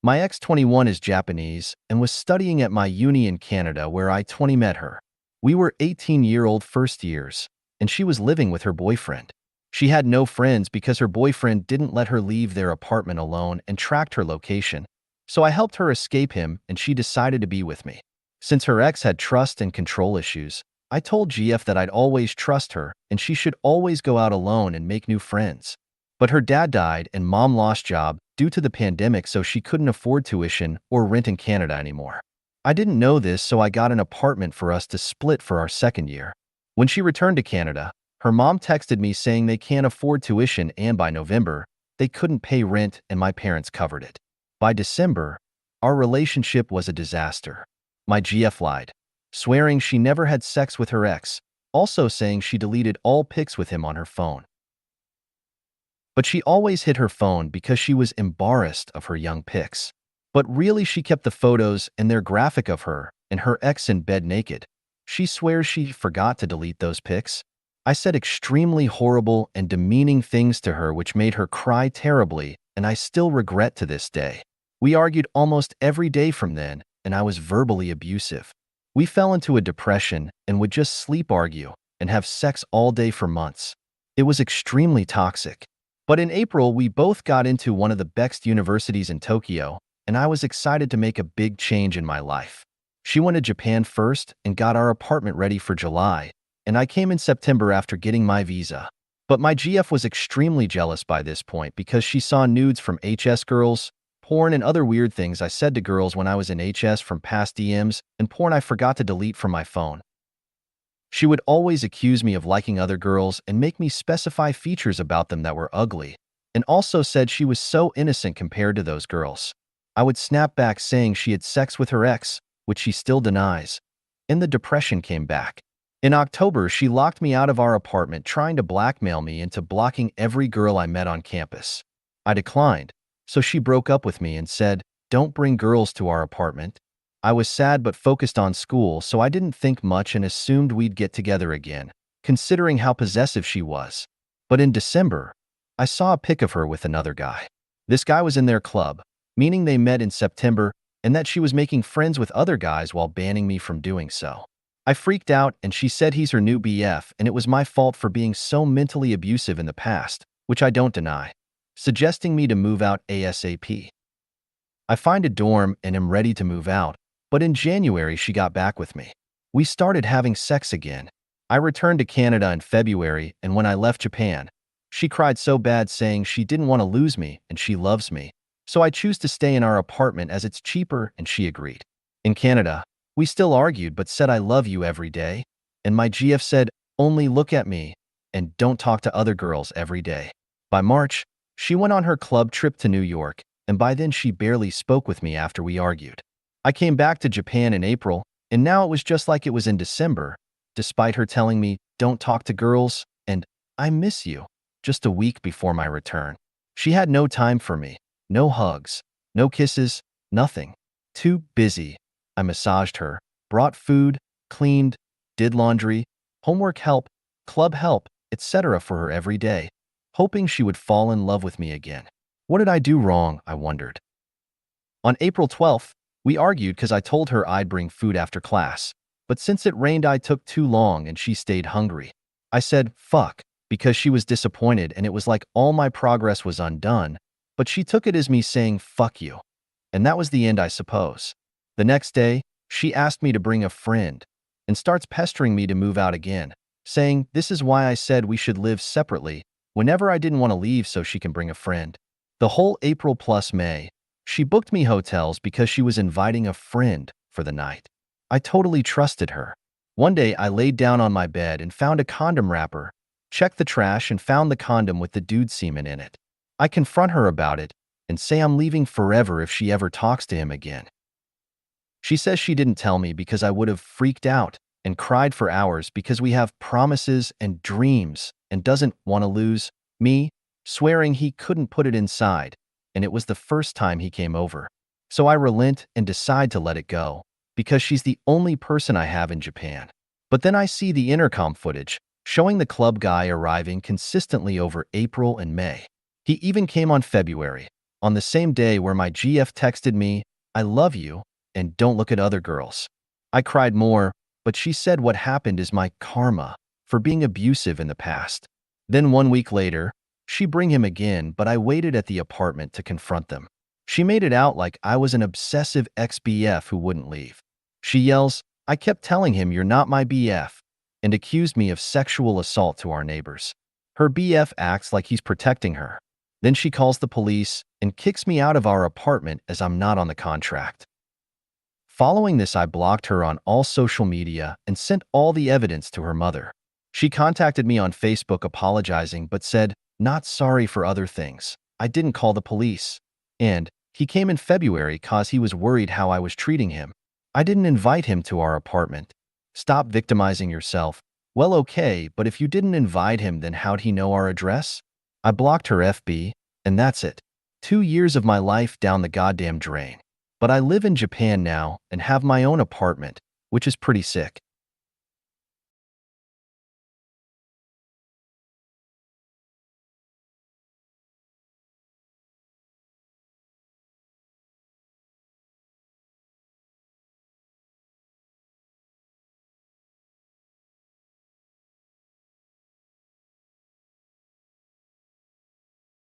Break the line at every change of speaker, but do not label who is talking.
My ex-21 is Japanese and was studying at my uni in Canada where I 20 met her. We were 18-year-old first years, and she was living with her boyfriend. She had no friends because her boyfriend didn't let her leave their apartment alone and tracked her location, so I helped her escape him and she decided to be with me. Since her ex had trust and control issues, I told GF that I'd always trust her and she should always go out alone and make new friends. But her dad died and mom lost job due to the pandemic, so she couldn't afford tuition or rent in Canada anymore. I didn't know this, so I got an apartment for us to split for our second year. When she returned to Canada, her mom texted me saying they can't afford tuition and by November, they couldn't pay rent and my parents covered it. By December, our relationship was a disaster. My GF lied, swearing she never had sex with her ex, also saying she deleted all pics with him on her phone. But she always hid her phone because she was embarrassed of her young pics. But really she kept the photos and their graphic of her and her ex in bed naked. She swears she forgot to delete those pics. I said extremely horrible and demeaning things to her which made her cry terribly, and I still regret to this day. We argued almost every day from then, and I was verbally abusive. We fell into a depression and would just sleep argue and have sex all day for months. It was extremely toxic. But in April, we both got into one of the best universities in Tokyo, and I was excited to make a big change in my life. She went to Japan first and got our apartment ready for July, and I came in September after getting my visa. But my GF was extremely jealous by this point because she saw nudes from HS girls, porn and other weird things I said to girls when I was in HS from past DMs, and porn I forgot to delete from my phone. She would always accuse me of liking other girls and make me specify features about them that were ugly, and also said she was so innocent compared to those girls. I would snap back saying she had sex with her ex, which she still denies, and the depression came back. In October, she locked me out of our apartment, trying to blackmail me into blocking every girl I met on campus. I declined, so she broke up with me and said, "Don't bring girls to our apartment." I was sad but focused on school, so I didn't think much and assumed we'd get together again, considering how possessive she was. But in December, I saw a pic of her with another guy. This guy was in their club, meaning they met in September, and that she was making friends with other guys while banning me from doing so. I freaked out and she said he's her new BF and it was my fault for being so mentally abusive in the past, which I don't deny, suggesting me to move out ASAP. I find a dorm and am ready to move out, but in January she got back with me. We started having sex again. I returned to Canada in February, and when I left Japan, she cried so bad saying she didn't want to lose me and she loves me, so I choose to stay in our apartment as it's cheaper, and she agreed. In Canada, we still argued but said I love you every day, and my GF said, "Only look at me and don't talk to other girls every day." By March, she went on her club trip to New York, and by then she barely spoke with me after we argued. I came back to Japan in April, and now it was just like it was in December, despite her telling me, "Don't talk to girls," and "I miss you," just a week before my return. She had no time for me, no hugs, no kisses, nothing. Too busy. I massaged her, brought food, cleaned, did laundry, homework help, club help, etc. for her every day, hoping she would fall in love with me again. What did I do wrong, I wondered. On April 12th, we argued because I told her I'd bring food after class, but since it rained I took too long and she stayed hungry. I said, "Fuck," because she was disappointed and it was like all my progress was undone, but she took it as me saying, "Fuck you." And that was the end, I suppose. The next day, she asked me to bring a friend and starts pestering me to move out again, saying this is why I said we should live separately whenever I didn't want to leave so she can bring a friend. The whole April plus May, she booked me hotels because she was inviting a friend for the night. I totally trusted her. One day I laid down on my bed and found a condom wrapper, checked the trash and found the condom with the dude's semen in it. I confront her about it and say I'm leaving forever if she ever talks to him again. She says she didn't tell me because I would have freaked out and cried for hours because we have promises and dreams and doesn't want to lose me, swearing he couldn't put it inside, and it was the first time he came over. So I relent and decide to let it go because she's the only person I have in Japan. But then I see the intercom footage showing the club guy arriving consistently over April and May. He even came on February, on the same day where my GF texted me, "I love you, and don't look at other girls." I cried more, but she said what happened is my karma for being abusive in the past. Then 1 week later, she bring him again, but I waited at the apartment to confront them. She made it out like I was an obsessive ex-BF who wouldn't leave. She yells, "I kept telling him you're not my BF," and accused me of sexual assault to our neighbors. Her BF acts like he's protecting her. Then she calls the police and kicks me out of our apartment as I'm not on the contract. Following this, I blocked her on all social media and sent all the evidence to her mother. She contacted me on Facebook apologizing but said, "Not sorry for other things. I didn't call the police." And he came in February cause he was worried how I was treating him. I didn't invite him to our apartment. Stop victimizing yourself. Well, okay, but if you didn't invite him, then how'd he know our address? I blocked her FB, and that's it. 2 years of my life down the goddamn drain. But I live in Japan now and have my own apartment, which is pretty sick.